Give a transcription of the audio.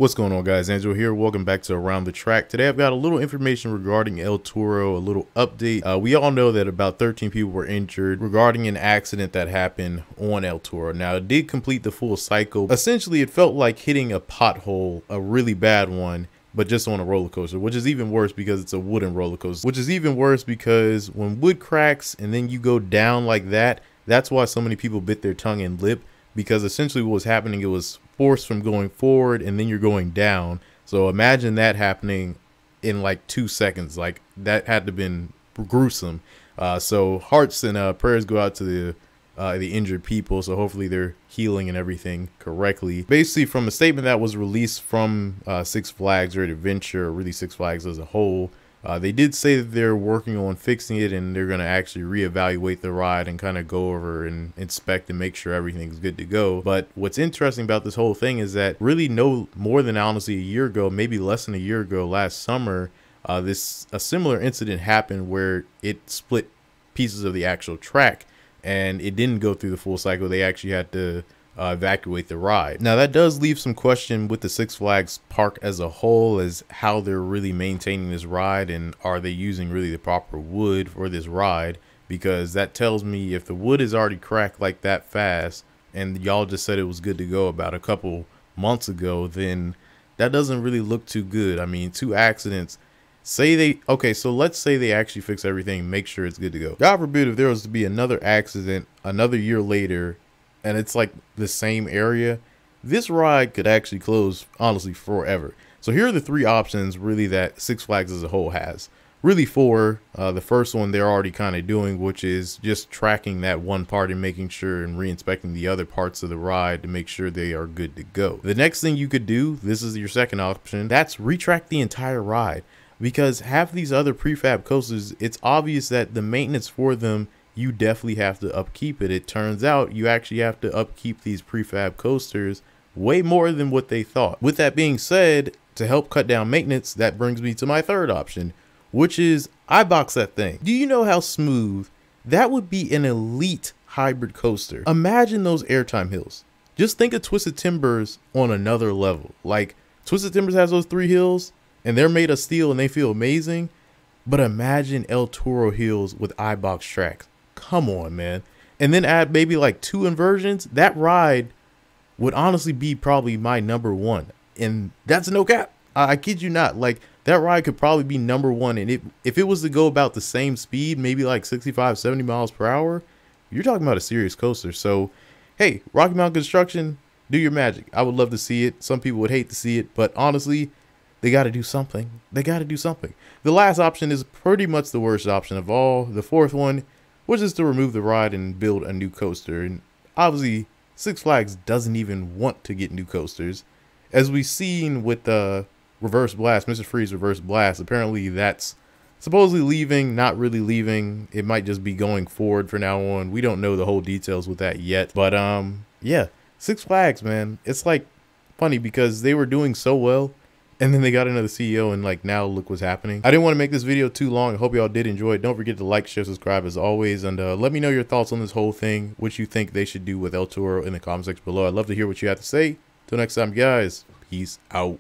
What's going on, guys? Angelo here. Welcome back to Around the Track. Today I've got a little information regarding El Toro, a little update. We all know that about 13 people were injured regarding an accident that happened on El Toro. Now, it did complete the full cycle. Essentially, it felt like hitting a pothole, a really bad one, but just on a roller coaster, which is even worse because it's a wooden roller coaster, which is even worse because when wood cracks and then you go down like that, that's why so many people bit their tongue and lip, because essentially what was happening, it was force from going forward and then you're going down. So imagine that happening in like 2 seconds. Like, that had to have been gruesome. So hearts and prayers go out to the injured people. So hopefully they're healing and everything correctly. Basically, from a statement that was released from Six Flags Great Adventure, or really Six Flags as a whole, they did say that they're working on fixing it and they're going to actually reevaluate the ride and kind of go over and inspect and make sure everything's good to go. But what's interesting about this whole thing is that really no more than honestly a year ago, maybe less than a year ago, last summer, a similar incident happened where it split pieces of the actual track and it didn't go through the full cycle. They actually had to evacuate the ride. Now, that does leave some question with the Six Flags park as a whole, as how they're really maintaining this ride, and are they using really the proper wood for this ride, because that tells me if the wood is already cracked like that fast and y'all just said it was good to go about a couple months ago, then that doesn't really look too good. I mean, 2 accidents. Okay, so let's say they actually fix everything, make sure it's good to go. God forbid if there was to be another accident another year later and it's like the same area, this ride could actually close honestly forever. So here are the 3 options really that Six Flags as a whole has. Really 4. The first one they're already kind of doing, which is just tracking that one part and making sure and re-inspecting the other parts of the ride to make sure they are good to go. The next thing you could do, this is your second option, that's retract the entire ride, because half these other prefab coasters, it's obvious that the maintenance for them, you definitely have to upkeep it. It turns out you actually have to upkeep these prefab coasters way more than what they thought. With that being said, to help cut down maintenance, that brings me to my third option, which is iBox that thing. Do you know how smooth that would be? An elite hybrid coaster. Imagine those airtime hills. Just think of Twisted Timbers on another level. Like, Twisted Timbers has those 3 hills and they're made of steel and they feel amazing. But imagine El Toro hills with iBox tracks. Come on, man. And then add maybe like 2 inversions. That ride would honestly be probably my #1. And that's no cap. I kid you not. Like, that ride could probably be #1. And if it was to go about the same speed, maybe like 65, 70 miles per hour, you're talking about a serious coaster. So, hey, Rocky Mountain Construction, do your magic. I would love to see it. Some people would hate to see it, but honestly, they got to do something. They got to do something. The last option is pretty much the worst option of all. The 4th one, which is to remove the ride and build a new coaster. And obviously, Six Flags doesn't even want to get new coasters. As we've seen with the Reverse Blast, Mr. Freeze Reverse Blast, apparently that's supposedly leaving, not really leaving. It might just be going forward for now on. We don't know the whole details with that yet. But yeah, Six Flags, man, it's like funny because they were doing so well, and then they got another CEO, and like now look what's happening. I didn't want to make this video too long. I hope y'all did enjoy it. Don't forget to like, share, subscribe as always. And let me know your thoughts on this whole thing. What you think they should do with El Toro in the comment section below. I'd love to hear what you have to say. Till next time, guys. Peace out.